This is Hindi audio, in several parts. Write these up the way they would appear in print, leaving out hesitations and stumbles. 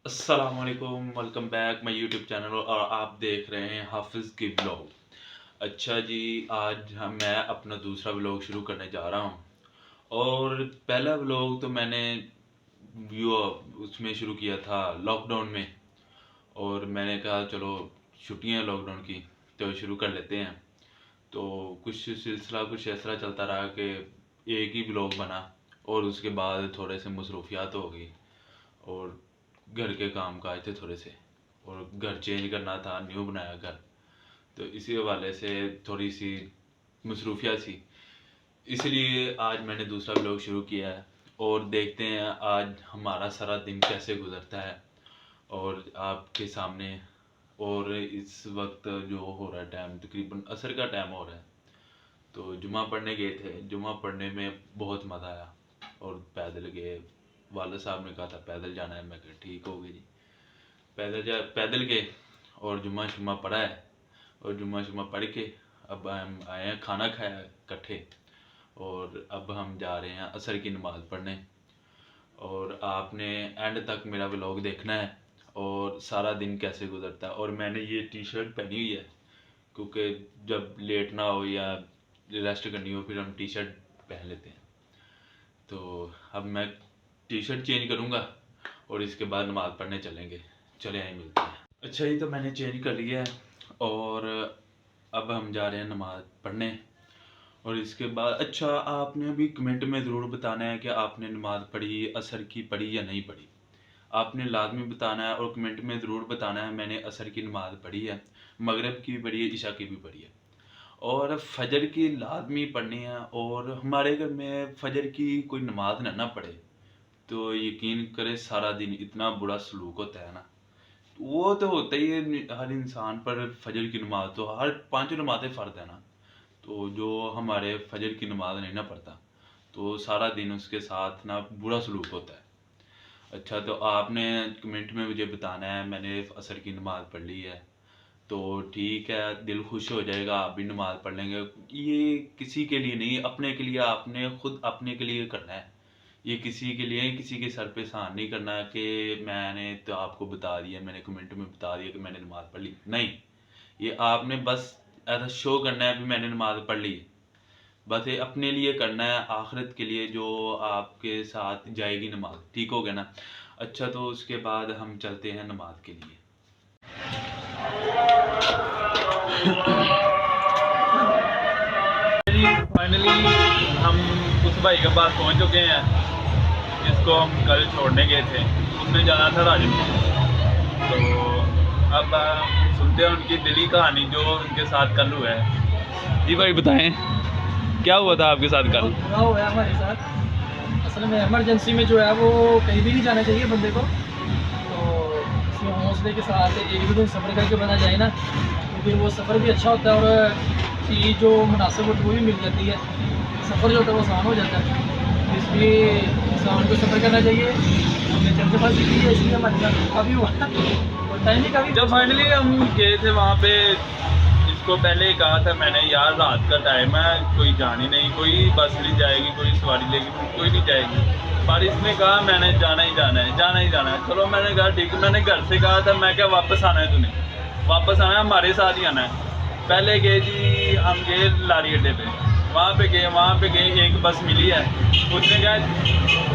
अस्सलाम वालेकुम, welcome back my YouTube channel और आप देख रहे हैं हाफिज़ की व्लॉग। अच्छा जी, आज मैं अपना दूसरा व्लॉग शुरू करने जा रहा हूँ। और पहला व्लॉग तो मैंने वो उसमें शुरू किया था लॉकडाउन में। और मैंने कहा चलो छुट्टियाँ हैं लॉकडाउन की तो शुरू कर लेते हैं। तो कुछ सिलसिला कुछ इस तरह चलता रहा कि एक ही व्लॉग बना और उसके बाद थोड़े से मसरूफियात हो गई और घर के काम काज थे थोड़े से और घर चेंज करना था, न्यू बनाया घर। तो इसी हवाले से थोड़ी सी मसरूफियात सी, इसलिए आज मैंने दूसरा ब्लॉग शुरू किया है। और देखते हैं आज हमारा सारा दिन कैसे गुजरता है और आपके सामने। और इस वक्त जो हो रहा है टाइम तकरीबन असर का टाइम हो रहा है। तो जुमा पढ़ने गए थे, जुमा पढ़ने में बहुत मज़ा आया और पैदल गए। वाले साहब ने कहा था पैदल जाना है, मैं कहा ठीक हो गई जी। पैदल गए और जुम्मा शुम्मा पढ़ा है। और जुम्मा शुम्मा पढ़ के अब हम आए हैं, खाना खाया इकट्ठे। और अब हम जा रहे हैं असर की नमाज़ पढ़ने। और आपने एंड तक मेरा व्लॉग देखना है और सारा दिन कैसे गुजरता है। और मैंने ये टी शर्ट पहनी हुई है क्योंकि जब लेटना हो या रेस्ट करनी हो फिर हम टी शर्ट पहन लेते हैं। तो अब मैं टी शर्ट चेंज करूँगा और इसके बाद नमाज़ पढ़ने चलेंगे। चले आए मिलते हैं। अच्छा जी, तो मैंने चेंज कर लिया है और अब हम जा रहे हैं नमाज़ पढ़ने। और इसके बाद अच्छा, आपने अभी कमेंट में ज़रूर बताना है कि आपने नमाज़ पढ़ी, असर की पढ़ी या नहीं पढ़ी। आपने लाजमी बताना है और कमेंट में ज़रूर बताना है मैंने असर की नमाज़ पढ़ी है, मगरिब की भी पढ़ी है, इशा की भी पढ़ी है। और फजर की लाजमी पढ़नी है। और हमारे घर में फजर की कोई नमाज ना पढ़े तो यकीन करे सारा दिन इतना बुरा सलूक होता है ना। वो तो होता ही है हर इंसान पर। फजर की नमाज तो हर पांच नमाजें फ़र्ज है ना। तो जो हमारे फजर की नमाज नहीं ना पढ़ता तो सारा दिन उसके साथ ना बुरा सलूक होता है। अच्छा, तो आपने कमेंट में मुझे बताना है मैंने असर की नमाज पढ़ ली है तो ठीक है, दिल खुश हो जाएगा, आप भी नमाज पढ़ लेंगे। ये किसी के लिए नहीं, अपने के लिए, आपने खुद अपने के लिए करना है। ये किसी के लिए, किसी के सर पे एहसान नहीं करना कि मैंने तो आपको बता दिया, मैंने कमेंट में बता दिया कि मैंने नमाज पढ़ ली। नहीं, ये आपने बस ऐसा शो करना है कि मैंने नमाज पढ़ ली। बस ये अपने लिए करना है, आखिरत के लिए जो आपके साथ जाएगी नमाज। ठीक हो गया ना। अच्छा, तो उसके बाद हम चलते हैं नमाज के लिए। फाइनली हम उस भाई के पास पहुंच चुके हैं जिसको हम कल छोड़ने गए थे। उसने जाना था राजस्थान। तो अब सुनते हैं उनकी दिली कहानी जो उनके साथ कल हुआ है। जी भाई बताएं, क्या हुआ था आपके साथ कल? बुरा हुआ है हमारे साथ। असल में इमरजेंसी में जो है वो कहीं भी नहीं जाना चाहिए बंदे को। तो इसी हौसले के साथ एक भी दिन सफ़र करके बना जाए ना तो फिर वो सफ़र भी अच्छा होता है और चीज़ जो मुनासिब होती है वो भी मिल जाती है। सफ़र जो होता है वो आसान हो जाता है। इसलिए इंसान को सफ़र करना चाहिए। हमने चलते पास की है इसलिए हमारे साथ काफ़ी हुआ और टाइम भी काफ़ी। जब फाइनली हम गए थे वहाँ पे, इसको पहले कहा था मैंने यार रात का टाइम है, कोई जान ही नहीं, कोई बस नहीं जाएगी, कोई सवारी लेगी, कोई नहीं जाएगी। पर इसने कहा मैंने जाना ही जाना है, जाना ही जाना है। चलो मैंने कहा ठीक है। मैंने घर से कहा था, मैं क्या वापस आना है तूने, वापस आना है, हमारे साथ ही आना है। पहले गए जी, हम गए लारी अड्डे पे, वहाँ पे गए एक बस मिली है। उसने कहा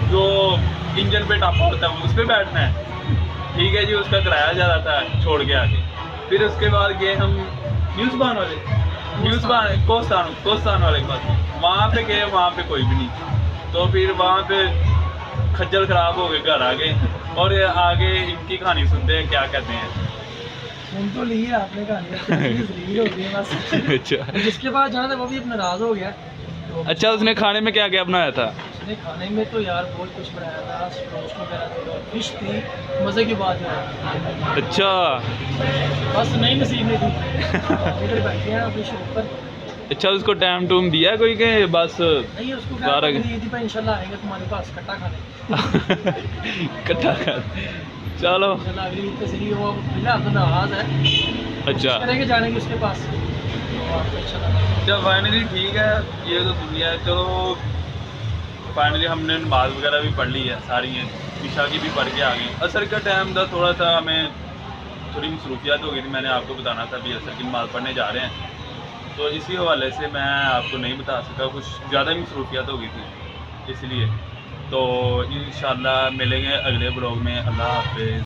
जो इंजन पे टापा होता है उस पर बैठना है। ठीक है जी, उसका किराया ज़्यादा था, छोड़ के आगे। फिर उसके बाद गए हम न्यूज़बान कोस्तान वाले के पास। वहाँ पे गए, वहाँ पे कोई भी नहीं। तो फिर वहाँ पे खज्जल ख़राब हो गए, घर आ गए। और आगे इनकी कहानी सुनते हैं क्या कहते हैं। सुन तो ली है आपने कहानी हो गई है बस। अच्छा, जिसके पास जाना था वो भी अब नाराज हो गया। तो अच्छा, उसने खाने में क्या क्या बनाया था? उसने खाने में तो यार बहुत कुछ बनाया था, रोस्ट वगैरह थी और फिश थी, मज़े की बात है। अच्छा बस नहीं नसीब नहीं थी। इधर बैठे हैं अपनी शॉप पर। अच्छा, उसको टाइम टूम दिया कोई के बस नहीं उसको बारह दी थी, इंशाल्लाह आएंगे तुम्हारे पास कट्टा खाने। कट्टा खा। चलो इंशाल्लाह अगली ईद पे सही। वो फिलहाल तो नाराज है। अच्छा, करेंगे जाने की उसके पास तो इंशाल्लाह। जब फाइनली ठीक है, ये तो दुनिया है। चलो फाइनली हमने नमाज वगैरह भी पढ़ ली है सारी है। इशा की भी पढ़ के आ गई। असर का टाइम था, थोड़ा सा हमें थोड़ी मसरूफियात हो गई थी, मैंने आपको बताना था भी असर की नमाज़ पढ़ने जा रहे हैं, तो इसी हवाले से मैं आपको नहीं बता सका, कुछ ज़्यादा ही मसरूफियात हो गई थी इसलिए। तो इंशाल्लाह मिलेंगे अगले ब्लॉग में। अल्लाह हाफ़िज़।